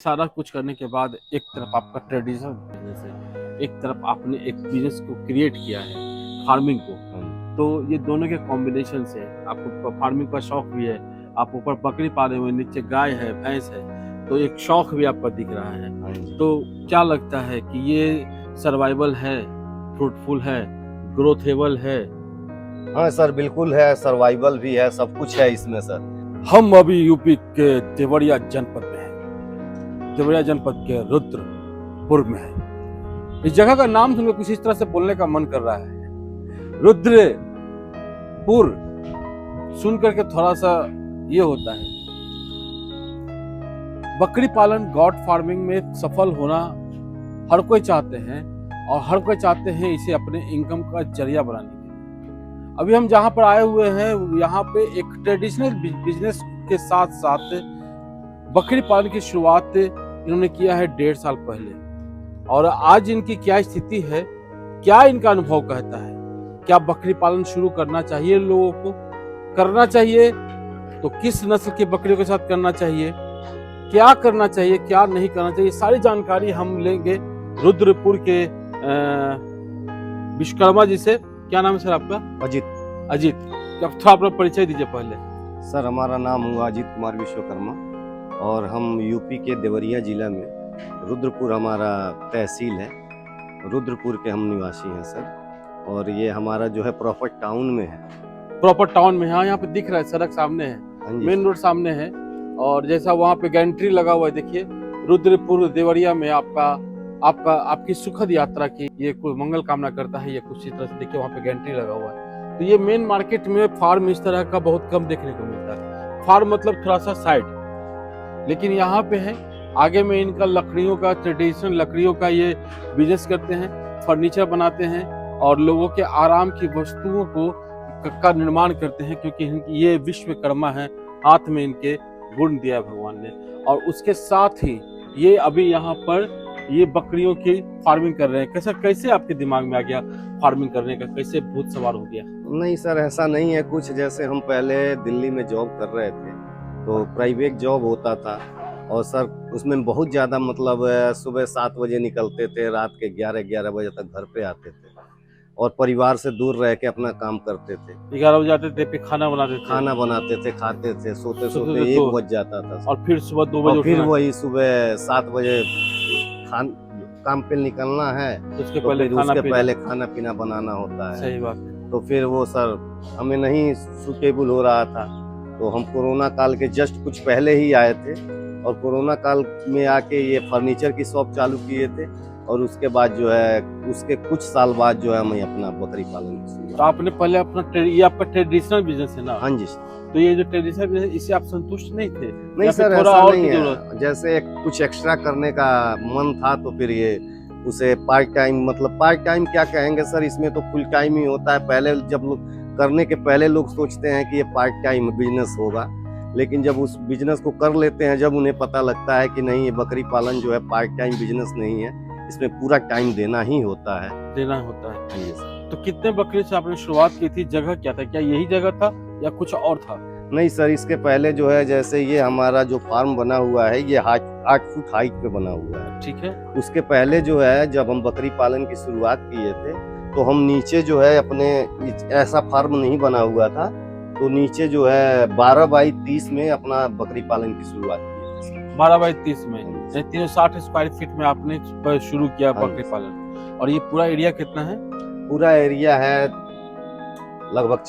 सारा कुछ करने के बाद एक तरफ आपका ट्रेडिशनल बिजनेस है, एक तरफ आपने एक बिजनेस को क्रिएट किया है, फार्मिंग को। तो ये दोनों के कॉम्बिनेशन से आपको फार्मिंग का शौक भी है, आप ऊपर बकरी पाले हुए, नीचे गाय है, भैंस है, तो एक शौक भी आपका दिख रहा है। तो क्या लगता है कि ये सर्वाइवल है, फ्रूटफुल है, ग्रोथेबल है? हाँ सर, बिल्कुल है, सर्वाइवल भी है, सब कुछ है इसमें सर। हम अभी यूपी के देवरिया जनपद में हैं, देवरिया जनपद के रुद्रपुर में है। इस जगह का नाम सुनकर कुछ इस तरह से बोलने का मन कर रहा है, रुद्रपुर सुन करके थोड़ा सा ये होता है। बकरी पालन, गॉड फार्मिंग में सफल होना हर कोई चाहते हैं और हर कोई चाहते हैं इसे अपने इनकम का जरिया बनाने के लिए। अभी हम जहाँ पर आए हुए हैं, यहाँ पे एक ट्रेडिशनल बिजनेस के साथ साथ बकरी पालन की शुरुआत इन्होंने किया है 1.5 साल पहले। और आज इनकी क्या स्थिति है, क्या इनका अनुभव कहता है, क्या बकरी पालन शुरू करना चाहिए लोगों को, करना चाहिए तो किस नस्ल की बकरियों के साथ करना चाहिए, क्या करना चाहिए, क्या नहीं करना चाहिए, सारी जानकारी हम लेंगे रुद्रपुर के विश्वकर्मा जी से। क्या नाम है सर आपका? अजित। अब थोड़ा अपना परिचय दीजिए पहले। सर, हमारा नाम हुआ अजित कुमार विश्वकर्मा और हम यूपी के देवरिया जिला में रुद्रपुर हमारा तहसील है। रुद्रपुर के हम निवासी हैं सर, और ये हमारा जो है प्रॉपर टाउन में है। प्रॉपर टाउन में? हाँ, यहाँ पे दिख रहा है, सड़क सामने है, मेन रोड सामने है, और जैसा वहाँ पे गैंट्री लगा हुआ है, देखिए रुद्रपुर देवरिया में आपकी सुखद यात्रा की ये कोई मंगल कामना करता है, ये कुछ इस तरह से देखिए वहाँ पे गैंट्री लगा हुआ है। तो ये मेन मार्केट में फार्म इस तरह का बहुत कम देखने को मिलता है। फार्म मतलब थोड़ा सा साइड, लेकिन यहाँ पे है। आगे में इनका लकड़ियों का, ट्रेडिशनल लकड़ियों का ये बिजनेस करते हैं, फर्नीचर बनाते हैं और लोगों के आराम की वस्तुओं का निर्माण करते हैं, क्योंकि ये विश्वकर्मा है, हाथ में इनके गुण दिया भगवान ने। और उसके साथ ही ये अभी यहाँ पर ये बकरियों की फार्मिंग कर रहे हैं। कैसे आपके दिमाग में आ गया फार्मिंग करने का, कैसे भूत सवार हो गया? नहीं सर, ऐसा नहीं है कुछ। जैसे हम पहले दिल्ली में जॉब कर रहे थे, तो प्राइवेट जॉब होता था, और सर उसमें बहुत ज़्यादा मतलब सुबह 7 बजे निकलते थे, रात के 11 बजे तक घर पे आते थे, और परिवार से दूर रह के अपना काम करते थे। 11 बजे आते थे, फिर खाना बनाते थे, खाते थे, सोते 1 बज जाता था, और फिर सुबह 2 बजे, और फिर वही सुबह 7 बजे काम पे निकलना है, तो उसके पहले खाना पीना बनाना होता है। सही बात है। तो फिर वो सर हमें नहीं सूटेबल हो रहा था, तो हम कोरोना काल के जस्ट कुछ पहले ही आए थे, और कोरोना काल में आके ये फर्नीचर की शॉप चालू किए थे, और उसके बाद जो है उसके कुछ साल बाद जो है हमें अपना बकरी पालन शुरू। तो आपने पहले अपना ये आपका ट्रेडिशनल बिजनेस है ना? हाँ जी। तो ये जो ट्रेडिशनल बिजनेस, इससे आप संतुष्ट नहीं थे? नहीं सर, ऐसा नहीं है। जैसे कुछ एक्स्ट्रा करने का मन था, तो फिर ये उसे पार्ट टाइम, मतलब पार्ट टाइम क्या कहेंगे सर, इसमें तो फुल टाइम ही होता है। पहले जब लोग करने के पहले लोग सोचते हैं कि ये पार्ट टाइम बिजनेस होगा, लेकिन जब उस बिजनेस को कर लेते हैं, जब उन्हें पता लगता है कि नहीं, ये बकरी पालन जो है पार्ट टाइम बिजनेस नहीं है, इसमें पूरा टाइम देना ही होता है। तो कितने बकरी से आपने शुरुआत की थी? जगह क्या था? क्या यही जगह था या कुछ और था? नहीं सर, इसके पहले जो है, जैसे ये हमारा जो फार्म बना हुआ है, ये 8 फुट हाइट पे बना हुआ है। ठीक है। उसके पहले जो है, जब हम बकरी पालन की शुरुआत किए थे, तो हम नीचे जो है अपने, ऐसा फार्म नहीं बना हुआ था, तो नीचे जो है 12 बाई 30 में अपना बकरी पालन की शुरुआत की। 12 बाई 30 में 360 स्क्वायर फीट में आपने शुरू किया बकरी पालन। और ये पूरा एरिया कितना है? पूरा एरिया है लगभग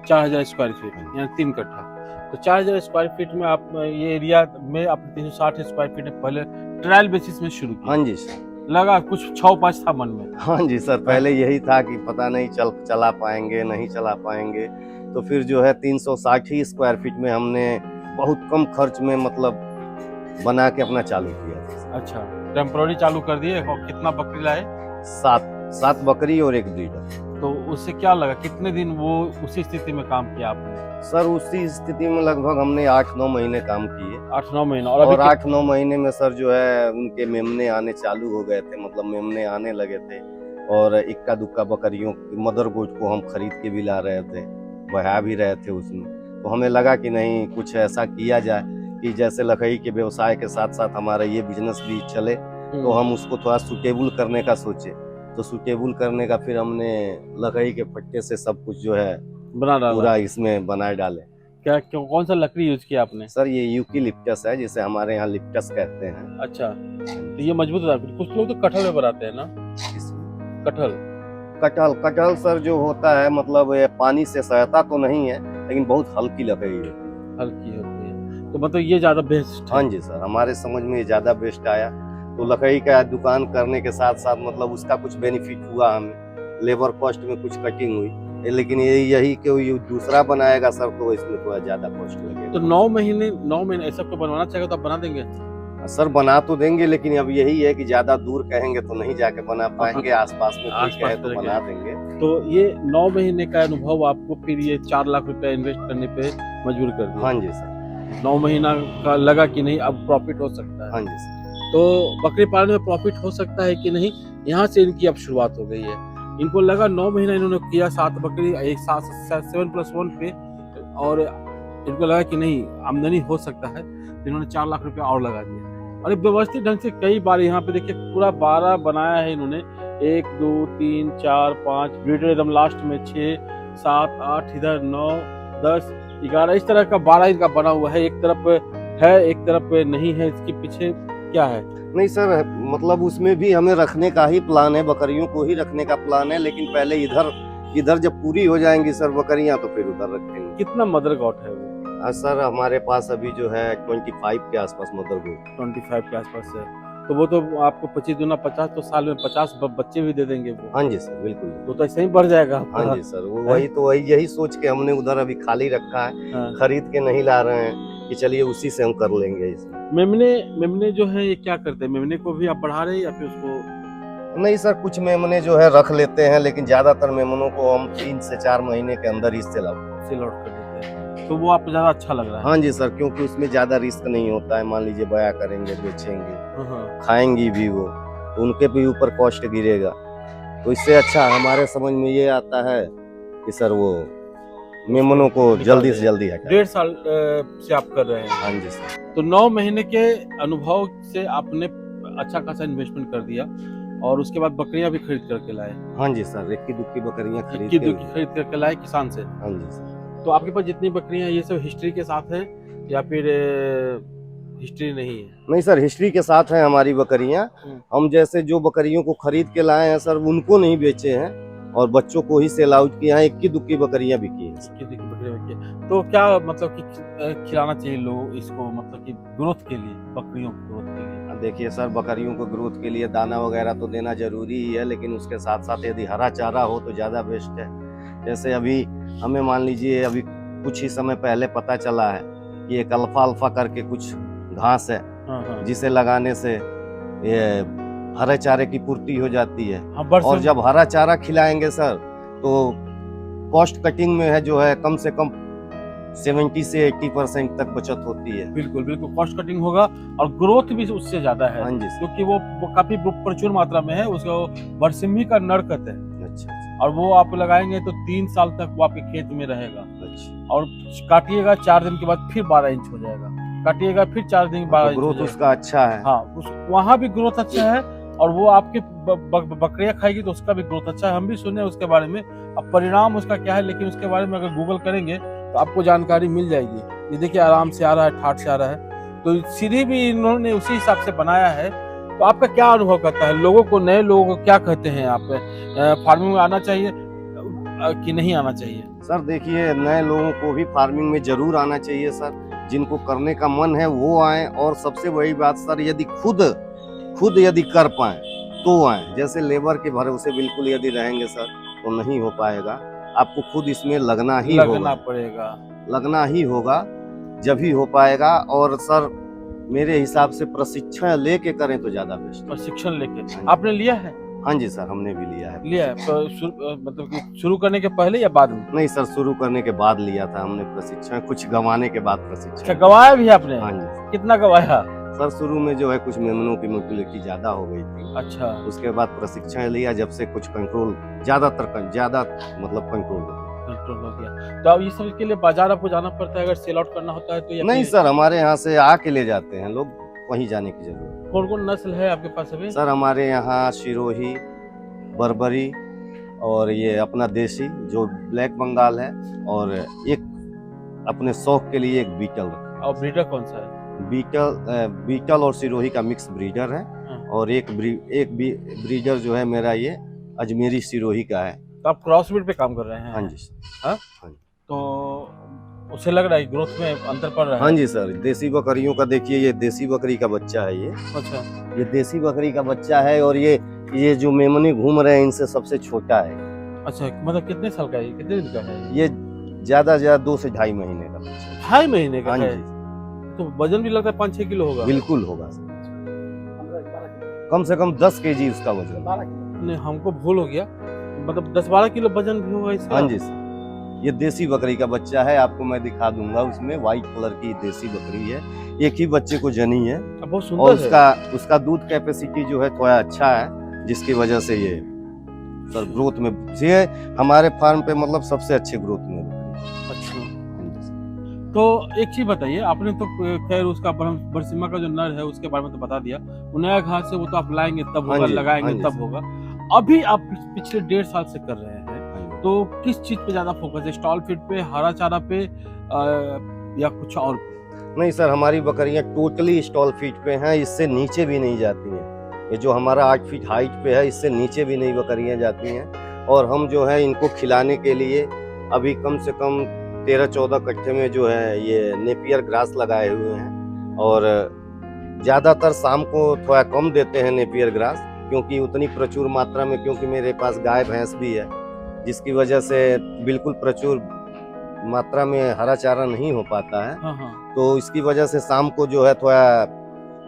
4000 स्क्वायर फीट, यानी 3 कट्ठा। तो 4000 स्क्वायर फीट में आप ये एरिया में आपने 360 स्क्वायर फीट में पहले ट्रायल बेसिस में शुरू किया? हाँ जी। लगा कुछ 6-5 था मन में? हाँ जी सर, पहले यही था कि पता नहीं चला पाएंगे, नहीं चला पाएंगे। तो फिर जो है 360 स्क्वायर फीट में हमने बहुत कम खर्च में मतलब बना के अपना चालू किया। अच्छा, टेम्पोररी चालू कर दिए। और कितना बकरी लाए? 7 बकरी और 1 ब्रीडर। तो उससे क्या लगा, कितने दिन वो उसी स्थिति में काम किया आपने? सर उसी स्थिति में लगभग हमने 8-9 महीने काम किए। 8-9 महीने। और 8-9 महीने में सर जो है उनके मेमने आने चालू हो गए थे, मतलब मेमने आने लगे थे, और इक्का दुक्का बकरियों मदर गोट को हम खरीद के भी ला रहे थे, बहा भी रहे थे उसमें। तो हमें लगा कि नहीं, कुछ ऐसा किया जाए, कि जैसे लकड़ी के व्यवसाय के साथ साथ हमारा ये बिजनेस भी चले, तो हम उसको थोड़ा सुटेबल करने का सोचे। तो सुटेबल करने का फिर हमने लकड़ी के फट्टे से सब कुछ जो है बना डाला पूरा इसमें बनाए डाले। कौन सा लकड़ी यूज किया आपने? सर ये यूकेलिप्टस है, जिसे हमारे यहाँ लिप्टस कहते हैं। अच्छा, तो ये मजबूत होता है। कुछ लोग तो कटहल में बनाते हैं ना, कटहल सर जो होता है मतलब ये पानी से सहता तो नहीं है, लेकिन बहुत हल्की लकड़ी है। हल्की होती है, तो मतलब ये ज्यादा बेस्ट है। हाँ जी सर, हमारे समझ में ये ज्यादा बेस्ट आया। तो लकड़ी का दुकान करने के साथ साथ मतलब उसका कुछ बेनिफिट हुआ हमें, लेबर कॉस्ट में कुछ कटिंग हुई, लेकिन यही कि दूसरा बनाएगा सर तो इसमें थोड़ा ज्यादा कॉस्ट लगेगा। तो 9 महीने ऐसा को बनवाना चाहेगा तो आप बना देंगे? सर बना तो देंगे, लेकिन अब यही है कि ज्यादा दूर कहेंगे तो नहीं जाके बना पाएंगे, आसपास में कोई कहे तो बना देंगे। तो ये 9 महीने का अनुभव आपको फिर ये 4 लाख रुपया इन्वेस्ट करने पे मजबूर कर दिया? हाँ जी सर। 9 महीना का लगा कि नहीं अब प्रॉफिट हो सकता है। हाँ जी सर। तो बकरी पालन में प्रॉफिट हो सकता है कि नहीं, यहाँ से इनकी अब शुरुआत हो गई है। इनको लगा 9 महीना इन्होंने किया, 7 बकरी एक साथ 7+1 पे, और इनको लगा कि नहीं आमदनी हो सकता है, इन्होंने 4 लाख रुपया और लगा दिया। और व्यवस्थित ढंग से कई बार यहाँ पे देखिए पूरा 12 बनाया है इन्होंने, 1 2 3 4 5 ब्रीडर एकदम लास्ट में 6 7 8 इधर 9 10 11 इस तरह का 12 इनका बना हुआ है। एक तरफ है एक तरफ नहीं है, इसके पीछे क्या है? नहीं सर, मतलब उसमें भी हमें रखने का ही प्लान है, बकरियों को ही रखने का प्लान है, लेकिन पहले इधर जब पूरी हो जाएंगी सर बकरियां तो फिर उधर रखेंगे। कितना मदर गॉट है वो? सर हमारे पास अभी जो है 25 के आसपास मदर गॉट। 25 के आसपास है, तो वो तो आपको 25 दूना 50, तो साल में 50 बच्चे भी दे देंगे वो। हाँ जी सर, बिल्कुल। तो ऐसे ही बढ़ जाएगा। हाँ जी सर, वो वही यही सोच के हमने उधर अभी खाली रखा है। हाँ। खरीद के नहीं ला रहे हैं कि चलिए उसी से हम कर लेंगे इसमें। मेमने जो है ये क्या करते हैं? मेमने को भी आप बढ़ा रहे हैं या फिर उसको? नहीं सर, कुछ मेमने जो है रख लेते हैं, लेकिन ज्यादातर मेमनों को हम 3 से 4 महीने के अंदर ही सेल आउट कर देते हैं। तो वो आपको ज्यादा अच्छा लग रहा है? हाँ जी सर, क्योंकि उसमें ज्यादा रिस्क नहीं होता है। मान लीजिए बया करेंगे, बेचेंगे, खाएंगी भी वो, तो उनके भी ऊपर कॉस्ट गिरेगा। तो इससे अच्छा हमारे समझ में ये आता है कि सर वो मेमनों को जल्दी से जल्दी हटाएं। 1.5 साल से आप कर रहे हैं? हाँ जी सर। तो 9 महीने के अनुभव से आपने अच्छा खासा इन्वेस्टमेंट कर दिया और उसके बाद बकरियां भी खरीद करके लाए? हाँ जी सर, इक्की दुक्की बकरियां खरीद करके लाए किसान से? हाँ जी सर। तो आपके पास जितनी बकरियां ये सब हिस्ट्री के साथ है या फिर हिस्ट्री नहीं है? नहीं सर, हिस्ट्री के साथ है हमारी बकरियां। हम जैसे जो बकरियों को खरीद के लाए हैं सर, उनको नहीं बेचे हैं और बच्चों को ही सेल आउट किया है। इक्की दुक्की बकरियां बिकी हैं। तो क्या मतलब कि खिलाना चाहिए लोग इसको, मतलब कि ग्रोथ के लिए, बकरियों की ग्रोथ के लिए? देखिए सर, बकरियों को ग्रोथ के लिए दाना वगैरह तो देना जरूरी ही है, लेकिन उसके साथ साथ यदि हरा चारा हो तो ज्यादा बेस्ट है। जैसे अभी हमें मान लीजिए अभी कुछ ही समय पहले पता चला है कि एक अल्फा करके कुछ घास है, जिसे लगाने से ये हरे चारे की पूर्ति हो जाती है। और जब हरा चारा खिलाएंगे सर तो कॉस्ट कटिंग में है जो है कम से कम 70 से 80% तक बचत होती है। बिल्कुल बिल्कुल, कॉस्ट कटिंग होगा और ग्रोथ भी उससे ज्यादा है। हाँ जी, क्योंकि वो काफी प्रचुर मात्रा में है। उसको बरसिम्ही का नर कहते हैं। अच्छा। और वो आप लगाएंगे तो 3 साल तक वो आपके खेत में रहेगा। अच्छा। और काटिएगा 4 दिन के बाद फिर 12 इंच हो जाएगा, काटिएगा फिर 4 दिन 12 इंच। ग्रोथ उसका अच्छा है। हाँ, वहाँ भी ग्रोथ अच्छा है और वो आपके बकरियां खाएगी तो उसका भी ग्रोथ अच्छा है। हम भी सुने उसके बारे में, अब परिणाम उसका क्या है लेकिन उसके बारे में अगर गूगल करेंगे तो आपको जानकारी मिल जाएगी। ये देखिए आराम से आ रहा है, ठाठ से आ रहा है। तो सीढ़ी भी इन्होंने उसी हिसाब से बनाया है। तो आपका क्या अनुभव करता है? लोगों को, नए लोगों को क्या कहते हैं आप, फार्मिंग में आना चाहिए कि नहीं आना चाहिए? सर देखिए, नए लोगों को भी फार्मिंग में जरूर आना चाहिए सर। जिनको करने का मन है वो आए, और सबसे बड़ी बात सर, यदि खुद यदि कर पाए तो आए। जैसे लेबर के भरोसे बिल्कुल यदि रहेंगे सर तो नहीं हो पाएगा। आपको खुद इसमें लगना पड़ेगा, लगना ही होगा, जब ही हो पाएगा। और सर मेरे हिसाब से प्रशिक्षण लेके करें तो ज्यादा बेस्ट। प्रशिक्षण लेके आपने लिया है? हाँ जी सर, हमने भी लिया है। मतलब कि शुरू करने के पहले या बाद में? नहीं सर, शुरू करने के बाद लिया था हमने प्रशिक्षण, कुछ गंवाने के बाद प्रशिक्षण। अच्छा, गंवाया भी आपने? हाँ जी। कितना गंवाया? सर शुरू में जो है कुछ मेमनों की मोटिलिटी ज्यादा हो गई थी। अच्छा। उसके बाद प्रशिक्षण लिया, जब से कुछ कंट्रोल ज्यादा मतलब कंट्रोल कंट्रोल हो गया। तो अब ये सब के लिए बाजार आपको जाना पड़ता है अगर सेल आउट करना होता है तो, या नहीं फिर सर, हमारे यहाँ से आके ले जाते हैं लोग, वहीं जाने की जरूरत। कौन कौन नस्ल है आपके पास अभी? सर हमारे यहाँ सिरोही, बर्बरी और ये अपना देसी जो ब्लैक बंगाल है, और एक अपने शौक के लिए एक बीटल रखा है। और ब्रीडर कौन सा है? बीटल और सिरोही का मिक्स ब्रीडर है। हाँ। और एक ब्रीडर जो है मेरा ये अजमेरी सिरोही का है। तो आप क्रॉस ब्रीड पे काम कर रहे हैं? हाँ जी। हाँ? हाँ जी। तो उससे लग रहा है ग्रोथ में अंतर पड़ रहा है? हाँ जी सर, देसी बकरियों का देखिए, ये देसी बकरी का बच्चा है ये। अच्छा। ये देसी बकरी का बच्चा है, और ये जो मेमनी घूम रहे हैं इनसे सबसे छोटा है। अच्छा, मतलब कितने साल का है, कितने दिन का है? ये ज्यादा से ज्यादा 2 से 2.5 महीने का बच्चा है। 2.5 महीने का हाँ है? जी। तो वजन भी लगता है 5-6 किलो होगा? बिल्कुल होगा सर, कम से कम 10 kg उसका वजन। नहीं, हमको भूल हो गया, मतलब 10-12 किलो वजन भी होगा इसका? हाँ जी सर, ये देसी बकरी का बच्चा है, आपको मैं दिखा दूंगा। उसमें व्हाइट कलर की देसी बकरी है, एक ही बच्चे को जनी है। बहुत सुंदर और है। उसका दूध कैपेसिटी जो है थोड़ा अच्छा है, जिसकी वजह से ये सर ग्रोथ में, ये हमारे फार्म पे मतलब सबसे अच्छे ग्रोथ में बकरी। अच्छा, तो एक चीज बताइए, आपने तो खैर उसका बरसिम्मा का जो नर है उसके बारे में तो बता दिया, वो नया घास है वो तो आप लाएंगे तब होगा, लगाएंगे तब होगा। अभी आप पिछले 1.5 साल से कर रहे हैं, तो किस चीज पे ज्यादा फोकस है? स्टॉल फीड पे, हरा चारा पे, या कुछ और पे? नहीं सर, हमारी बकरियां टोटली स्टॉल फीड पे हैं, इससे नीचे भी नहीं जाती हैं। ये जो हमारा 8 फीट हाइट पे है, इससे नीचे भी नहीं बकरियां जाती हैं। और हम जो है इनको खिलाने के लिए अभी कम से कम 13-14 कट्ठे में जो है ये नेपियर ग्रास लगाए हुए हैं। और ज़्यादातर शाम को थोड़ा कम देते हैं नेपियर ग्रास, क्योंकि उतनी प्रचुर मात्रा में, क्योंकि मेरे पास गाय भैंस भी है, जिसकी वजह से बिल्कुल प्रचुर मात्रा में हरा चारा नहीं हो पाता है। हाँ। तो इसकी वजह से शाम को जो है थोड़ा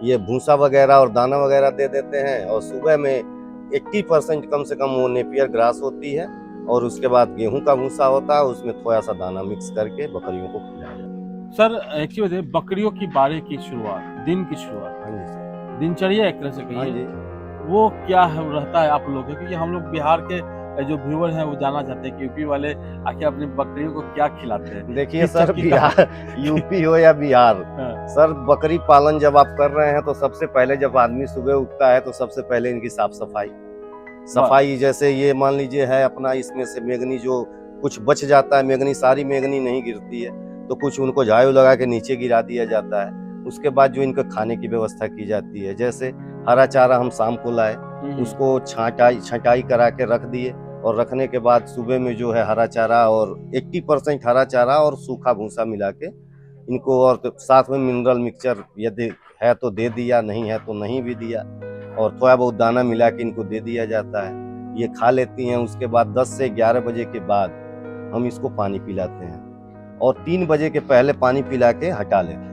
ये भूसा वगैरह और दाना वगैरह दे देते हैं, और सुबह में 80% कम से कम वो नेपियर ग्रास होती है, और उसके बाद गेहूं का भूसा होता है, उसमें थोड़ा सा दाना मिक्स करके बकरियों को खिलाया जाता है। सर एक चीज बताइए, बकरियों की बारी की शुरुआत, दिन की शुरुआत, हाँ जी सर। दिनचर्या एक तरह से हाँ कहिए, जी। वो क्या है, रहता है आप लोग के? क्योंकि हम लोग बिहार के जो व्यूअर हैं वो जानना चाहते हैं कि यूपी वाले आखिर अपनी बकरियों को क्या खिलाते हैं। देखिए सर, बिहार यूपी हो या बिहार, सर बकरी पालन जब आप कर रहे हैं तो सबसे पहले जब आदमी सुबह उठता है तो सबसे पहले इनकी साफ सफाई, जैसे ये मान लीजिए है अपना, इसमें से मेगनी जो कुछ बच जाता है, मेगनी सारी मेगनी नहीं गिरती है, तो कुछ उनको झाड़ू लगा के नीचे गिरा दिया जाता है। उसके बाद जो इनके खाने की व्यवस्था की जाती है, जैसे हरा चारा हम शाम को लाए, उसको छटाई करा के रख दिए, और रखने के बाद सुबह में जो है हरा चारा और 80% हरा चारा और सूखा भूसा मिला के इनको, और साथ में मिनरल मिक्सचर यदि है तो दे दिया, नहीं है तो नहीं भी दिया, और थोड़ा बहुत दाना मिला के इनको दे दिया जाता है। ये खा लेती हैं। उसके बाद 10 से 11 बजे के बाद हम इसको पानी पिलाते हैं, और 3 बजे के पहले पानी पिला के हटा लेते हैं।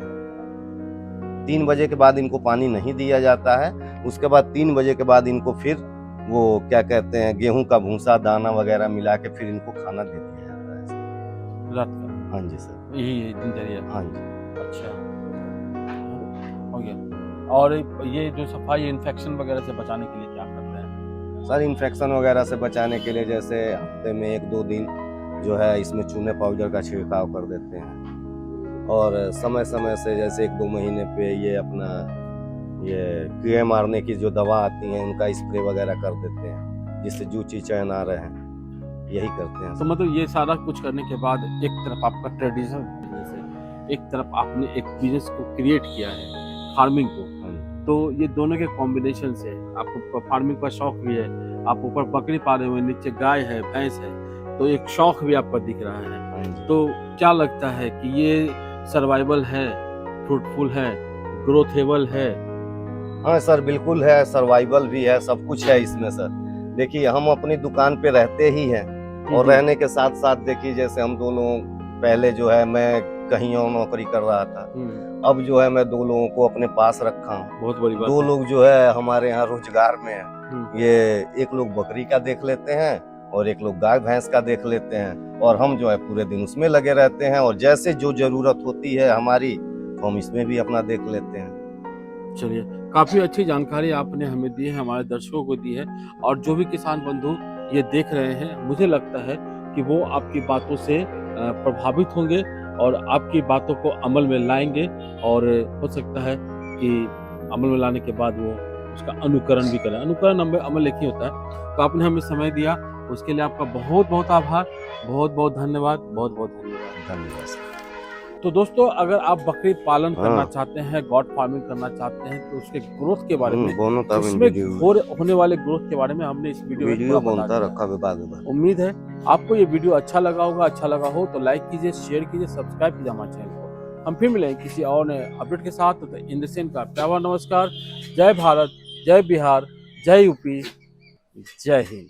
3 बजे के बाद इनको पानी नहीं दिया जाता है। उसके बाद 3 बजे के बाद इनको फिर वो क्या कहते हैं, गेहूं का भूसा दाना वगैरह मिला के फिर इनको खाना दे दिया जाता है रात का? हाँ जी सर, यही दिनचर्या? हाँ जी। अच्छा, हो गया। और ये जो सफाई, इन्फेक्शन वगैरह से बचाने के लिए क्या करते हैं? सर इन्फेक्शन वगैरह से बचाने के लिए जैसे हफ्ते में 1-2 दिन जो है इसमें चूने पाउडर का छिड़काव कर देते हैं, और समय समय से जैसे 1-2 महीने पे ये अपना ये कीड़े मारने की जो दवा आती है उनका स्प्रे वगैरह कर देते हैं, जिससे जूची चैन आ रहे हैं, यही करते हैं। तो मतलब ये सारा कुछ करने के बाद एक तरफ आपका ट्रेडिशनल बिजनेस है, एक तरफ आपने एक बिजनेस को क्रिएट किया है, फार्मिंग को, तो ये दोनों के कॉम्बिनेशन से आपको फार्मिंग का शौक भी है, आप ऊपर बकरी पाले हुए, नीचे गाय है, भैंस है, तो एक शौक भी आपका दिख रहा है। तो क्या लगता है कि ये सर्वाइवल है, फ्रूटफुल है, ग्रोथेबल है? हाँ सर बिल्कुल है, सर्वाइवल भी है, सब कुछ है इसमें सर। देखिए हम अपनी दुकान पे रहते ही हैं, और रहने के साथ साथ देखिए जैसे हम दोनों पहले जो है मैं कहीं और नौकरी कर रहा था, अब जो है मैं 2 लोगों को अपने पास रखा हूँ। बहुत बड़ी बात 2 लोग जो है हमारे यहाँ रोजगार में है। ये एक लोग बकरी का देख लेते हैं और एक लोग गाय भैंस का देख लेते हैं, और हम जो है पूरे दिन उसमें लगे रहते हैं, और जैसे जो जरूरत होती है हमारी तो हम इसमें भी अपना देख लेते हैं। चलिए, काफी अच्छी जानकारी आपने हमें दी है, हमारे दर्शकों को दी है, और जो भी किसान बंधु ये देख रहे हैं, मुझे लगता है कि वो आपकी बातों से प्रभावित होंगे और आपकी बातों को अमल में लाएंगे, और हो सकता है कि अमल में लाने के बाद वो उसका अनुकरण भी करें। अनुकरण अमल एक ही होता है। तो आपने हमें समय दिया, उसके लिए आपका बहुत बहुत आभार, बहुत बहुत धन्यवाद, बहुत बहुत धन्यवाद। धन्यवाद सर। तो दोस्तों, अगर आप बकरी पालन करना हाँ। चाहते हैं, गॉड फार्मिंग करना चाहते हैं, तो उसके ग्रोथ के बारे में, बोनो तब उसमें वीडियो होने वाले ग्रोथ के बारे में हमने इस वीडियो में पूरा बता बनता दिया। रखा विभाग में। उम्मीद है आपको ये वीडियो अच्छा लगा होगा। अच्छा लगा हो तो लाइक कीजिए, शेयर कीजिए, सब्सक्राइब कीजिए हमारे चैनल को। हम फिर मिलेंगे किसी और नए अपडेट के साथ। तो इन द सेन का प्यारा नमस्कार। जय भारत, जय बिहार, जय यूपी, जय हिंद।